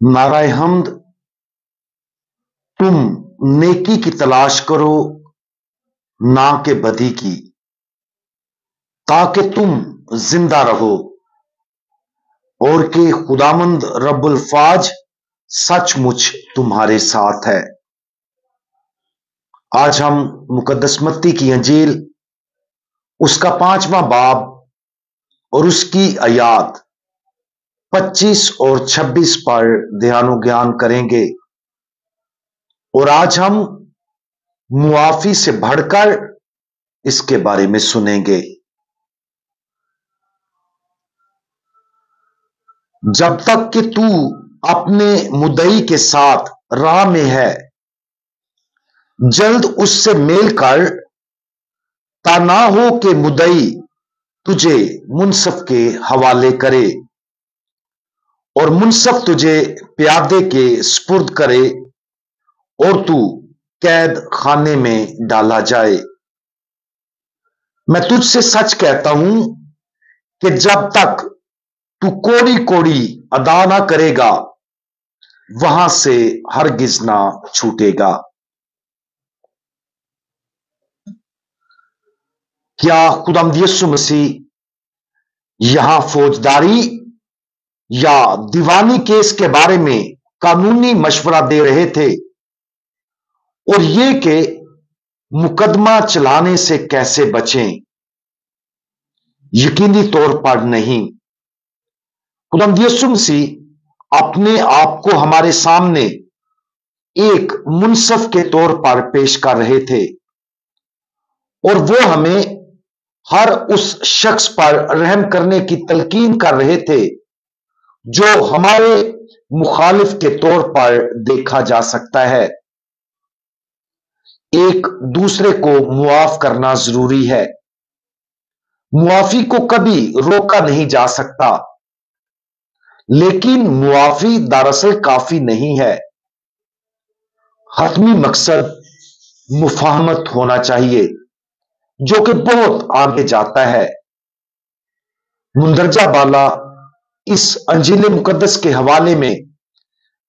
नाराए हम्द। तुम नेकी की तलाश करो ना कि बदी की, ताकि तुम जिंदा रहो, और कि खुदामंद रब्बुल फाज सचमुच तुम्हारे साथ है। आज हम मुकद्दस मत्ती की अंजील उसका 5वां बाब और उसकी आयात 25 और 26 पर ध्यानो ज्ञान करेंगे। और आज हम मुआफी से बढ़कर इसके बारे में सुनेंगे। जब तक कि तू अपने मुद्दई के साथ राह में है, जल्द उससे मेल कर, ता ना हो कि मुद्दई तुझे मुनसफ के हवाले करे और मुनसफ तुझे प्यादे के स्पुर्द करे और तू कैद खाने में डाला जाए। मैं तुझसे सच कहता हूं कि जब तक तू कोड़ी कोड़ी अदा ना करेगा, वहां से हरगिज ना छूटेगा। क्या खुदावंद यीशु मसीह यहां फौजदारी या दीवानी केस के बारे में कानूनी मशवरा दे रहे थे, और ये कि मुकदमा चलाने से कैसे बचें? यकीनी तौर पर नहीं। खुदावंद यीशु मसीह अपने आप को हमारे सामने एक मुनसफ के तौर पर पेश कर रहे थे, और वो हमें हर उस शख्स पर रहम करने की तलकीन कर रहे थे जो हमारे मुखालिफ के तौर पर देखा जा सकता है। एक दूसरे को मुआफ करना जरूरी है। मुआफी को कभी रोका नहीं जा सकता, लेकिन मुआफी दरअसल काफी नहीं है। हतमी मकसद मुफाहमत होना चाहिए, जो कि बहुत आगे जाता है। मुंदरजा बाला इस अंजील मुकद्दस के हवाले में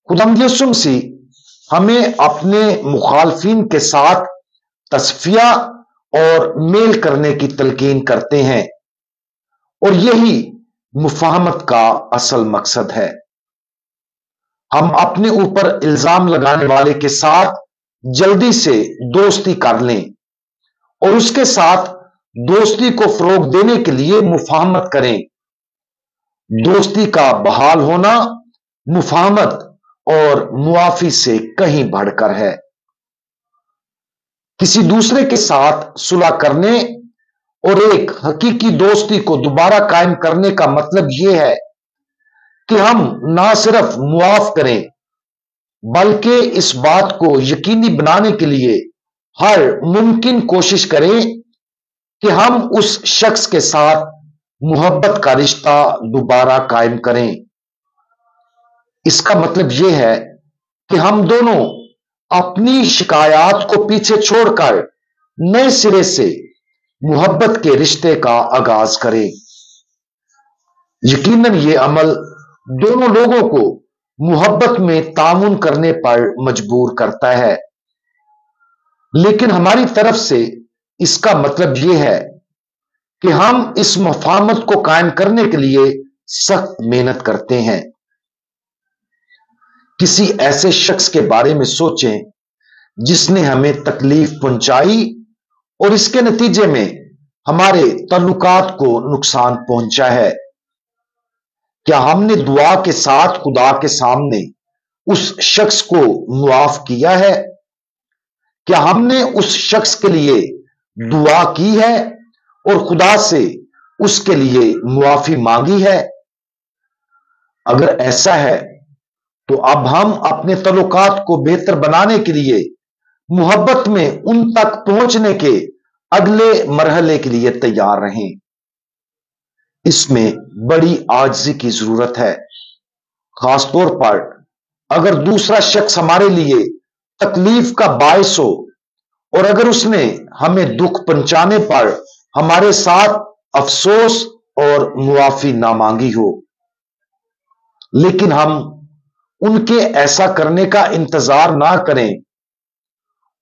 खुदावंद यीशु मसीह हमें अपने मुखालफिन के साथ तस्फिया और मेल करने की तलकीन करते हैं, और यही मुफाहमत का असल मकसद है। हम अपने ऊपर इल्जाम लगाने वाले के साथ जल्दी से दोस्ती कर लें और उसके साथ दोस्ती को फरोग देने के लिए मुफाहमत करें। दोस्ती का बहाल होना मुफाहमत और मुआफी से कहीं बढ़कर है। किसी दूसरे के साथ सुलह करने और एक हकीकी दोस्ती को दोबारा कायम करने का मतलब यह है कि हम ना सिर्फ मुआफ करें, बल्कि इस बात को यकीनी बनाने के लिए हर मुमकिन कोशिश करें कि हम उस शख्स के साथ मोहब्बत का रिश्ता दोबारा कायम करें। इसका मतलब यह है कि हम दोनों अपनी शिकायत को पीछे छोड़कर नए सिरे से मोहब्बत के रिश्ते का आगाज करें। यकीनन यह अमल दोनों लोगों को मोहब्बत में तामुन करने पर मजबूर करता है, लेकिन हमारी तरफ से इसका मतलब यह है कि हम इस मुफाहमत को कायम करने के लिए सख्त मेहनत करते हैं। किसी ऐसे शख्स के बारे में सोचें जिसने हमें तकलीफ पहुंचाई और इसके नतीजे में हमारे तल्लुकात को नुकसान पहुंचा है। क्या हमने दुआ के साथ खुदा के सामने उस शख्स को मुआफ किया है? क्या हमने उस शख्स के लिए दुआ की है और खुदा से उसके लिए मुआफी मांगी है? अगर ऐसा है तो अब हम अपने तल्लुकात को बेहतर बनाने के लिए मोहब्बत में उन तक पहुंचने के अगले मरहले के लिए तैयार रहें। इसमें बड़ी आजिज़ी की जरूरत है, खासतौर पर अगर दूसरा शख्स हमारे लिए तकलीफ का बायस हो और अगर उसने हमें दुख पहुंचाने पर हमारे साथ अफसोस और मुआफी ना मांगी हो। लेकिन हम उनके ऐसा करने का इंतजार ना करें।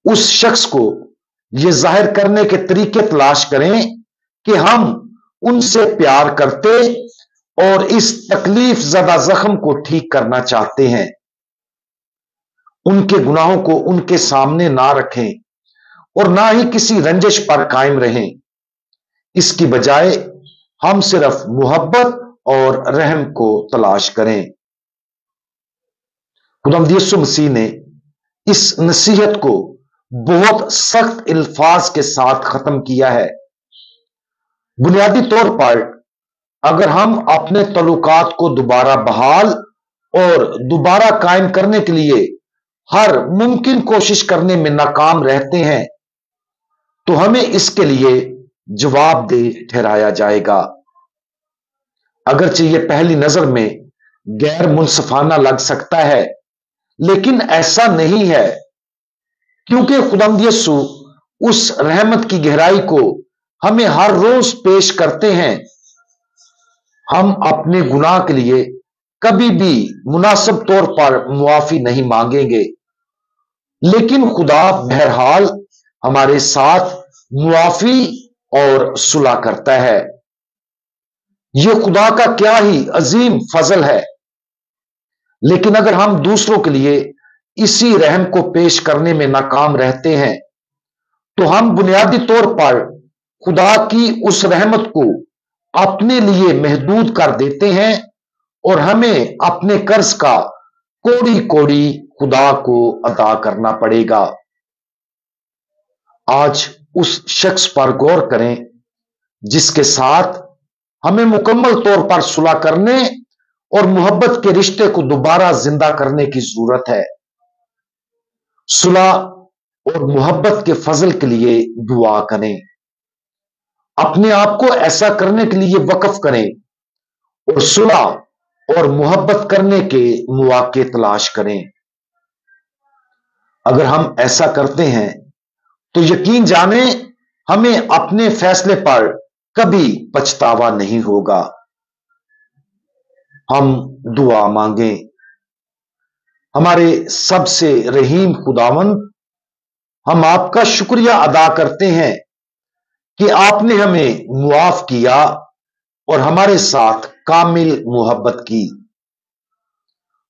उस शख्स को यह जाहिर करने के तरीके तलाश करें कि हम उनसे प्यार करते और इस तकलीफ ज़दा जख्म को ठीक करना चाहते हैं। उनके गुनाहों को उनके सामने ना रखें और ना ही किसी रंजिश पर कायम रहें। इसकी बजाय हम सिर्फ मोहब्बत और रहम को तलाश करें। खुदावंद यीशु मसीह ने इस नसीहत को बहुत सख्त अल्फाज के साथ खत्म किया है। बुनियादी तौर पर अगर हम अपने तल्लुकात को दोबारा बहाल और दोबारा कायम करने के लिए हर मुमकिन कोशिश करने में नाकाम रहते हैं तो हमें इसके लिए जवाबदेह ठहराया जाएगा। अगरचे यह पहली नजर में गैर मुनसफाना लग सकता है, लेकिन ऐसा नहीं है, क्योंकि खुदावंद यीशु उस रहमत की गहराई को हमें हर रोज पेश करते हैं। हम अपने गुनाह के लिए कभी भी मुनासिब तौर पर मुआफी नहीं मांगेंगे, लेकिन खुदा बहरहाल हमारे साथ मुआफी और सुलह करता है। यह खुदा का क्या ही अजीम फजल है। लेकिन अगर हम दूसरों के लिए इसी रहम को पेश करने में नाकाम रहते हैं तो हम बुनियादी तौर पर खुदा की उस रहमत को अपने लिए महदूद कर देते हैं और हमें अपने कर्ज का कोड़ी कोड़ी खुदा को अदा करना पड़ेगा। आज उस शख्स पर गौर करें जिसके साथ हमें मुकम्मल तौर पर सुलह करने और मोहब्बत के रिश्ते को दोबारा जिंदा करने की जरूरत है। सुलह और मोहब्बत के फजल के लिए दुआ करें। अपने आप को ऐसा करने के लिए वक्फ करें और सुलह और मोहब्बत करने के मौके तलाश करें। अगर हम ऐसा करते हैं तो यकीन जाने हमें अपने फैसले पर कभी पछतावा नहीं होगा। हम दुआ मांगें। हमारे सबसे रहीम खुदावंद, हम आपका शुक्रिया अदा करते हैं कि आपने हमें मुआफ किया और हमारे साथ कामिल मोहब्बत की।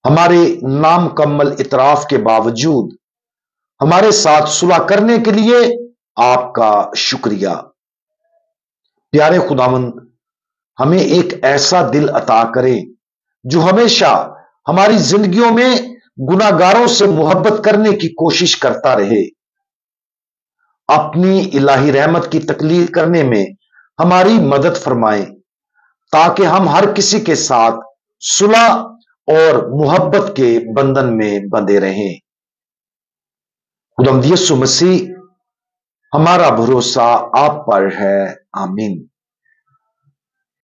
हमारे नामुकम्मल इतराफ के बावजूद हमारे साथ सुलह करने के लिए आपका शुक्रिया। प्यारे खुदावंद, हमें एक ऐसा दिल अता करें जो हमेशा हमारी जिंदगियों में गुनाहगारों से मोहब्बत करने की कोशिश करता रहे। अपनी इलाही रहमत की तकलीफ करने में हमारी मदद फरमाएं ताकि हम हर किसी के साथ सुलह और मोहब्बत के बंधन में बंधे रहें। खुदावंद यीशु मसीह, हमारा भरोसा आप पर है। आमीन।